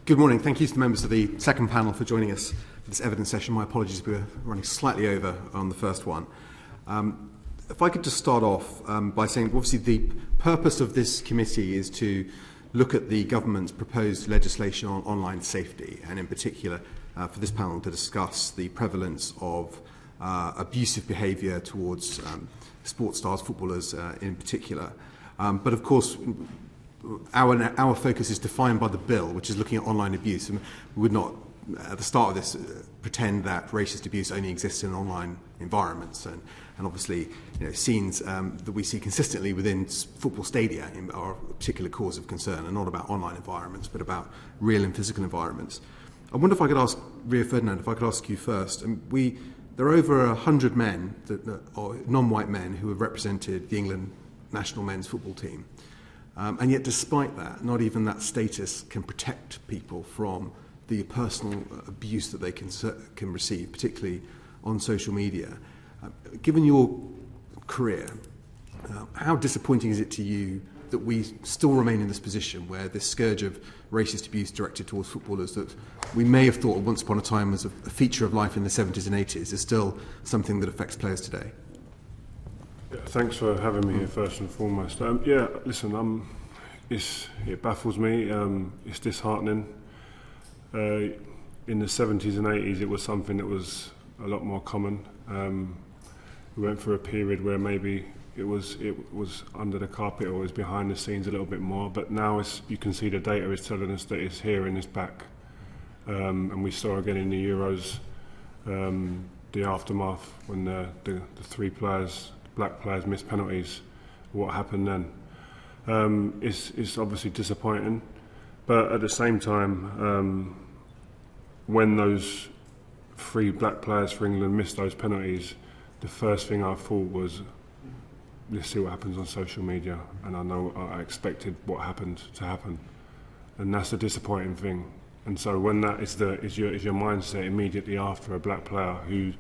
Good morning. Thank you to the members of the second panel for joining us for this evidence session. My apologies, we were running slightly over on the first one. If I could just start off by saying, obviously, the purpose of this committee is to look at the government's proposed legislation on online safety, and in particular, for this panel to discuss the prevalence of abusive behaviour towards sports stars, footballers in particular. But of course, our focus is defined by the bill, which is looking at online abuse. And we would not, at the start of this, pretend that racist abuse only exists in online environments. And obviously, scenes that we see consistently within football stadia are a particular cause of concern, and not about online environments, but about real and physical environments. I wonder if I could ask Rio Ferdinand, if I could ask you first. There are over 100 men, or non-white men, who have represented the England national men's football team. And yet, despite that, not even that status can protect people from the personal abuse that they can receive, particularly on social media. Given your career, how disappointing is it to you that we still remain in this position where this scourge of racist abuse directed towards footballers that we may have thought once upon a time was a feature of life in the 70s and 80s is still something that affects players today? Thanks for having me here first and foremost. It baffles me. It's disheartening. In the 70s and 80s, it was something that was a lot more common. We went through a period where maybe it was under the carpet or it was behind the scenes a little bit more. But now you can see the data is telling us that it's here and it's back. And we saw again in the Euros the aftermath when the three players, black players, missed penalties. What happened then? It's obviously disappointing, but at the same time, when those three black players for England missed those penalties, the first thing I thought was, let's see what happens on social media. And I know I expected what happened to happen, and that's the disappointing thing. And so when that is your mindset immediately after a black player who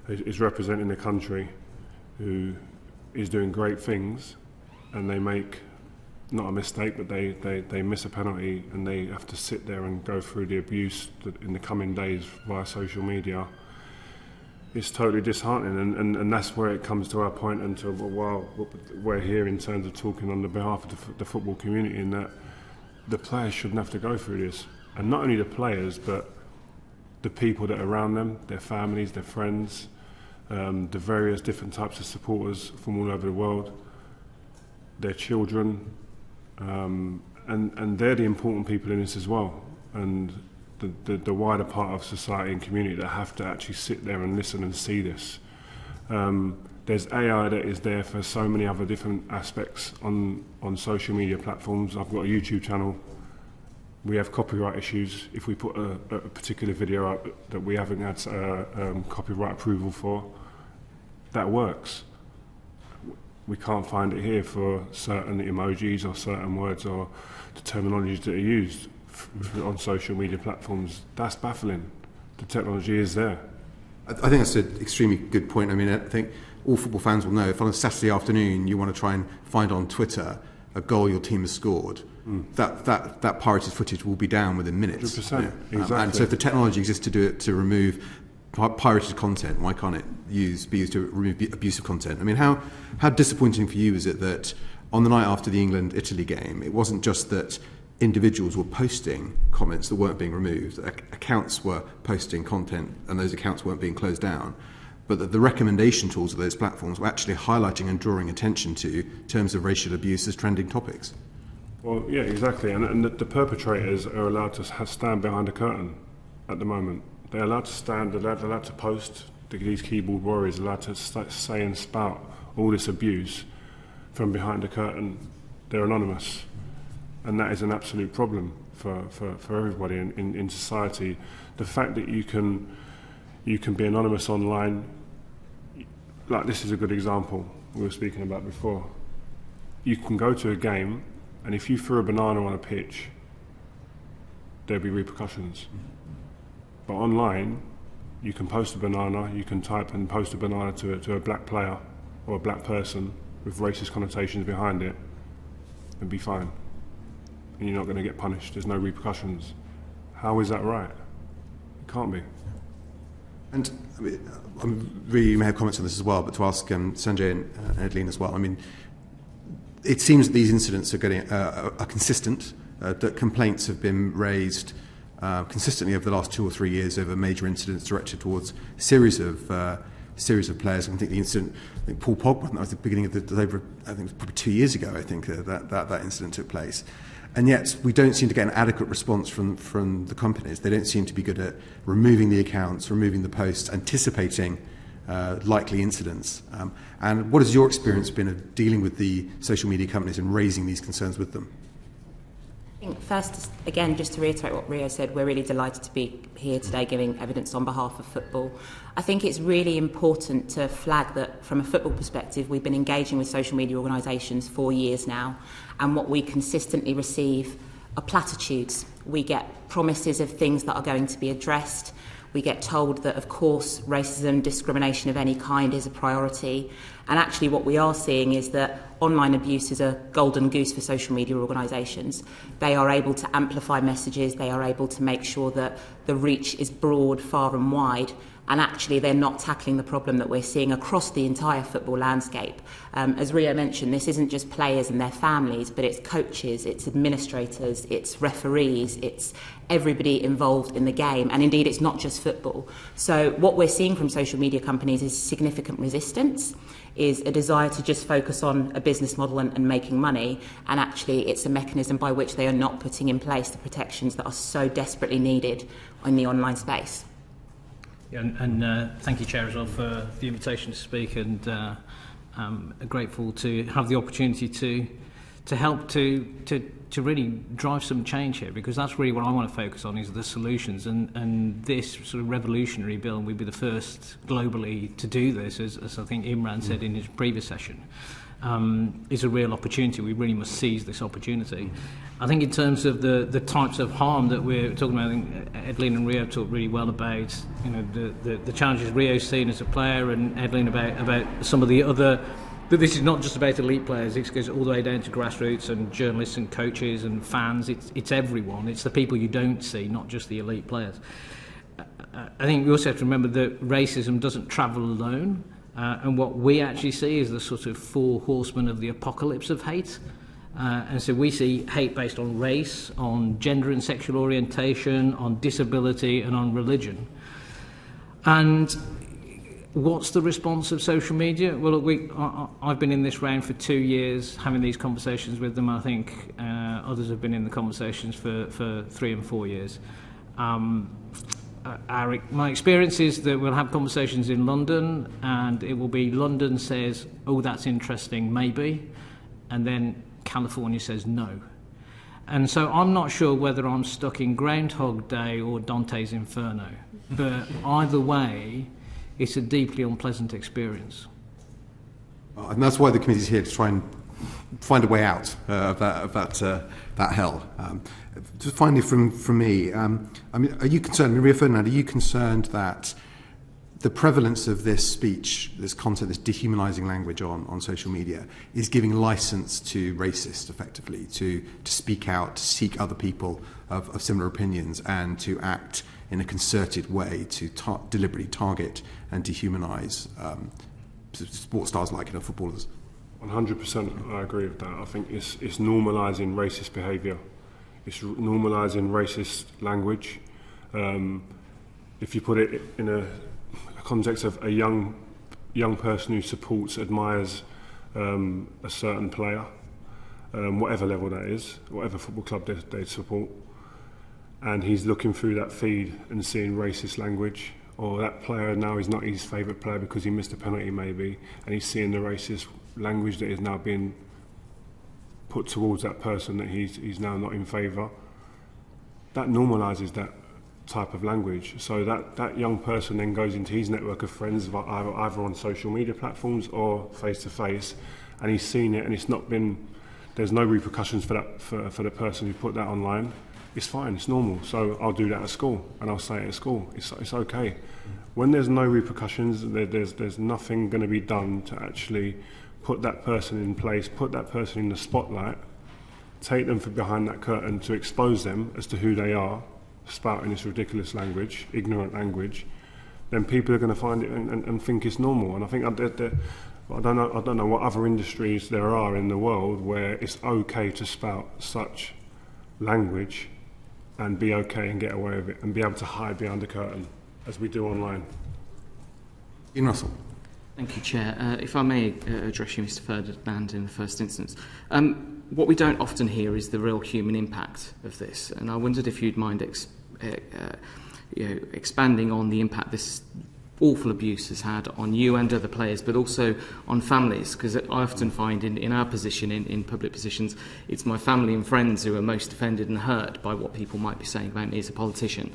is representing the country, who is doing great things, and they make not a mistake, but they miss a penalty and they have to sit there and go through the abuse in the coming days via social media, it's totally disheartening. And that's where it comes to our point, and to what we're here in terms of talking on the behalf of the football community, in that the players shouldn't have to go through this. And not only the players, but the people that are around them, their families, their friends, the various different types of supporters from all over the world, their children, and they're the important people in this as well, and the wider part of society and community that have to actually sit there and listen and see this. There's AI that is there for so many other different aspects on social media platforms. I've got a YouTube channel. We have copyright issues. If we put a particular video up that we haven't had copyright approval for, that works. We can't find it here for certain emojis or certain words or the terminologies that are used on social media platforms. That's baffling. The technology is there. I think that's an extremely good point. I mean, I think all football fans will know if on a Saturday afternoon you want to try and find on Twitter a goal your team has scored, that pirated footage will be down within minutes. 100%, exactly. And so if the technology exists to do it, to remove pirated content, why can't it be used to remove abusive content? I mean, how disappointing for you is it that on the night after the England-Italy game, it wasn't just that individuals were posting comments that weren't being removed, accounts were posting content and those accounts weren't being closed down, but that the recommendation tools of those platforms were actually highlighting and drawing attention to terms of racial abuse as trending topics? Well, yeah, exactly. And the perpetrators are allowed to stand behind a curtain at the moment. They're allowed to stand, they're allowed to post, these keyboard warriors are allowed to say and spout all this abuse from behind the curtain. They're anonymous. And that is an absolute problem for everybody in society. The fact that you can be anonymous online, like this is a good example we were speaking about before. You can go to a game, and if you threw a banana on a pitch, there'd be repercussions. But online, you can post a banana, you can type and post a banana to a black player or a black person with racist connotations behind it, and be fine. And you're not going to get punished. There's no repercussions. How is that right? It can't be. And I mean, really, you may have comments on this as well, but to ask Sanjay and Adeline as well. I mean, it seems that these incidents are consistent. That complaints have been raised consistently over the last 2 or 3 years over major incidents directed towards a series of players. I think the incident, Paul Pogba, that was the beginning of I think it was probably 2 years ago. I think that incident took place. And yet we don't seem to get an adequate response from the companies. They don't seem to be good at removing the accounts, removing the posts, anticipating likely incidents. And what has your experience been of dealing with the social media companies and raising these concerns with them? I think first, again, just to reiterate what Rio said, we're really delighted to be here today giving evidence on behalf of football. I think it's really important to flag that from a football perspective, we've been engaging with social media organisations for years now, and what we consistently receive are platitudes. We get promises of things that are going to be addressed. We get told that, of course, racism, discrimination of any kind is a priority. And actually what we are seeing is that online abuse is a golden goose for social media organisations. They are able to amplify messages. They are able to make sure that the reach is broad, far and wide. And actually they're not tackling the problem that we're seeing across the entire football landscape. As Rio mentioned, this isn't just players and their families, but it's coaches, it's administrators, it's referees, it's everybody involved in the game. And indeed, it's not just football. So what we're seeing from social media companies is significant resistance, is a desire to just focus on a business model and making money. And actually, it's a mechanism by which they are not putting in place the protections that are so desperately needed in the online space. Yeah, and thank you, Chair, as well, for the invitation to speak, and grateful to have the opportunity to help to really drive some change here, because that's really what I want to focus on, is the solutions, and this sort of revolutionary bill, and we'd be the first globally to do this, as I think Imran said in his previous session, is a real opportunity. We really must seize this opportunity. I think in terms of the types of harm that we're talking about, I think Adeline and Rio talked really well about, you know, the challenges Rio's seen as a player, and Adeline about some of the other. But this is not just about elite players. It goes all the way down to grassroots and journalists and coaches and fans. It's everyone. It's the people you don't see, not just the elite players. I think we also have to remember that racism doesn't travel alone. And what we actually see is the sort of 4 horsemen of the apocalypse of hate. And so we see hate based on race, on gender and sexual orientation, on disability and on religion. And what's the response of social media? Well, look, I've been in this round for 2 years, having these conversations with them. I think others have been in the conversations for 3 and 4 years. My experience is that we'll have conversations in London, and it will be London says, oh, that's interesting, maybe, and then California says no. And so I'm not sure whether I'm stuck in Groundhog Day or Dante's Inferno, but either way, it's a deeply unpleasant experience. And that's why the committee is here, to try and find a way out of that hell. Just finally, from me, I mean, are you concerned, Rio Ferdinand, are you concerned that the prevalence of this speech, this content, this dehumanising language on social media is giving licence to racists, effectively, to speak out, to seek other people of similar opinions, and to act in a concerted way to deliberately target and dehumanise sports stars like footballers? 100% I agree with that. I think it's normalising racist behaviour. It's normalising racist language. If you put it in a context of a young person who supports, admires a certain player, whatever level that is, whatever football club they support, and he's looking through that feed and seeing racist language, or that player now is not his favourite player because he missed a penalty maybe, and he's seeing the racist language that is now being put towards that person that he's now not in favour, that normalises that type of language. So that young person then goes into his network of friends, either on social media platforms or face to face, and he's seen it, and it's not been, there's no repercussions for that for the person who put that online. It's fine, it's normal. So I'll do that at school, and I'll say it at school. It's okay. When there's no repercussions, there's nothing going to be done to actually put that person in place, put that person in the spotlight, take them from behind that curtain to expose them as to who they are, spouting this ridiculous language, ignorant language, then people are going to find it and think it's normal. And I think I don't know what other industries there are in the world where it's okay to spout such language and be okay and get away with it and be able to hide behind the curtain as we do online. Ian Russell. Thank you, Chair. If I may address you, Mr. Ferdinand, in the first instance. What we don't often hear is the real human impact of this, and I wondered if you'd mind expanding on the impact this awful abuse has had on you and other players, but also on families, because I often find in our position, in public positions, it's my family and friends who are most offended and hurt by what people might be saying about me as a politician.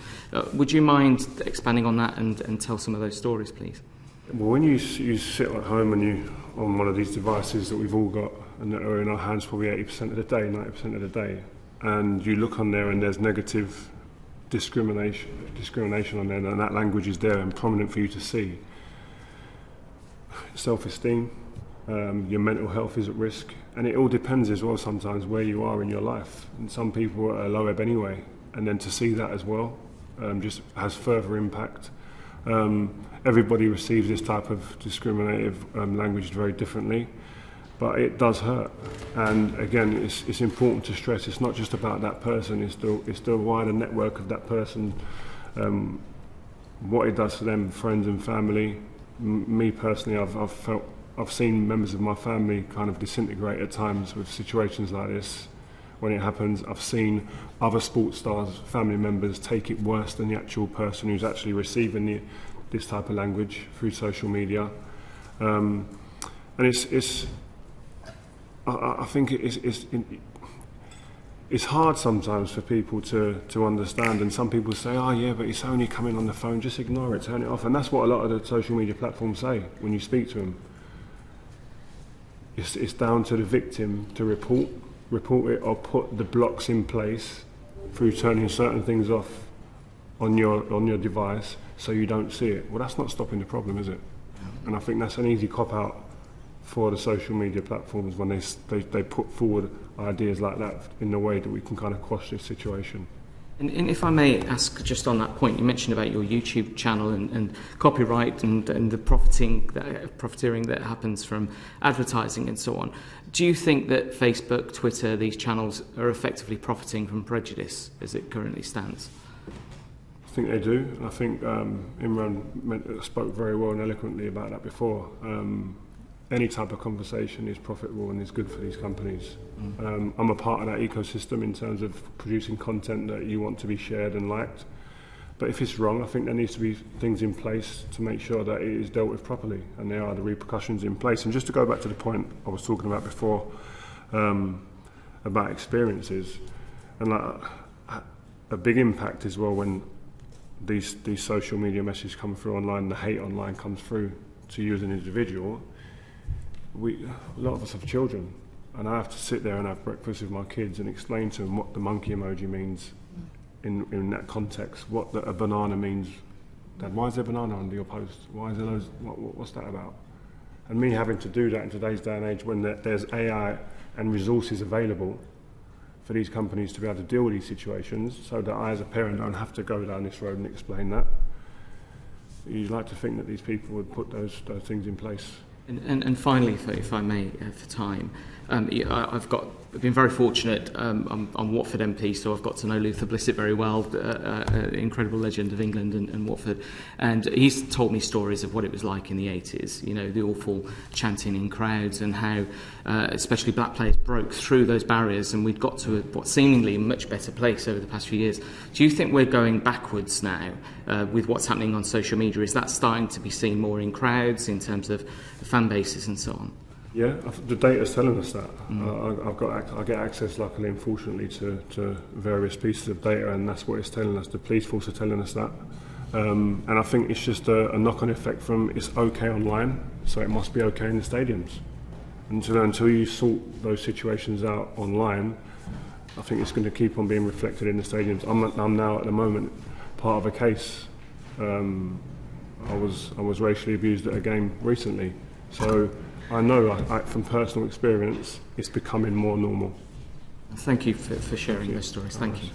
Would you mind expanding on that and tell some of those stories, please? Well, when you sit at home and you on one of these devices that we've all got and that are in our hands probably 80% of the day, 90% of the day, and you look on there and there's negative discrimination on there, and that language is there and prominent for you to see. Self-esteem, your mental health is at risk, and it all depends as well sometimes where you are in your life. And some people are at a low ebb anyway, and then to see that as well just has further impact. Everybody receives this type of discriminative language very differently, but it does hurt. And again, it's important to stress it's not just about that person, it's the wider network of that person, what it does for them, friends and family. Me personally, I've seen members of my family kind of disintegrate at times with situations like this. When it happens, I've seen other sports stars, family members, take it worse than the actual person who's actually receiving this type of language through social media. And I think it's hard sometimes for people to understand, and some people say, oh yeah, but it's only coming on the phone, just ignore it, turn it off. And that's what a lot of the social media platforms say when you speak to them. It's down to the victim to report it or put the blocks in place through turning certain things off on your device so you don't see it. Well, that's not stopping the problem, is it? And I think that's an easy cop-out for the social media platforms when they put forward ideas like that in the way that we can kind of quash this situation. And if I may ask just on that point, you mentioned about your YouTube channel and copyright and the profiteering that happens from advertising and so on. Do you think that Facebook, Twitter, these channels are effectively profiting from prejudice as it currently stands? I think they do. I think Imran spoke very well and eloquently about that before. Any type of conversation is profitable and is good for these companies. I'm a part of that ecosystem in terms of producing content that you want to be shared and liked. But if it's wrong, I think there needs to be things in place to make sure that it is dealt with properly and there are the repercussions in place. And just to go back to the point I was talking about before, about experiences, and like a big impact as well when these social media messages come through online, the hate online comes through to you as an individual. A lot of us have children, and I have to sit there and have breakfast with my kids and explain to them what the monkey emoji means in that context, what a banana means. Dad, why is there a banana under your post? Why is there loads? What's that about? And me having to do that in today's day and age when there's AI and resources available for these companies to be able to deal with these situations, so that I as a parent don't have to go down this road and explain that. You'd like to think that these people would put those things in place. And finally, if I may, for time, I've been very fortunate. I'm Watford MP, so I've got to know Luther Blissett very well, incredible legend of England and Watford. And he's told me stories of what it was like in the 80s, you know, the awful chanting in crowds and how especially black players broke through those barriers, and we'd got to what seemingly a much better place over the past few years. Do you think we're going backwards now with what's happening on social media? Is that starting to be seen more in crowds in terms of fan bases and so on? Yeah, the data's telling us that. I get access, luckily and fortunately, to various pieces of data, and that's what it's telling us. The police force are telling us that. And I think it's just a knock-on effect from it's okay online, so it must be okay in the stadiums. Until you sort those situations out online, I think it's going to keep on being reflected in the stadiums. I'm now, at the moment, part of a case. I was racially abused at a game recently, so I know from personal experience it's becoming more normal. Thank you for sharing those stories. Thank you.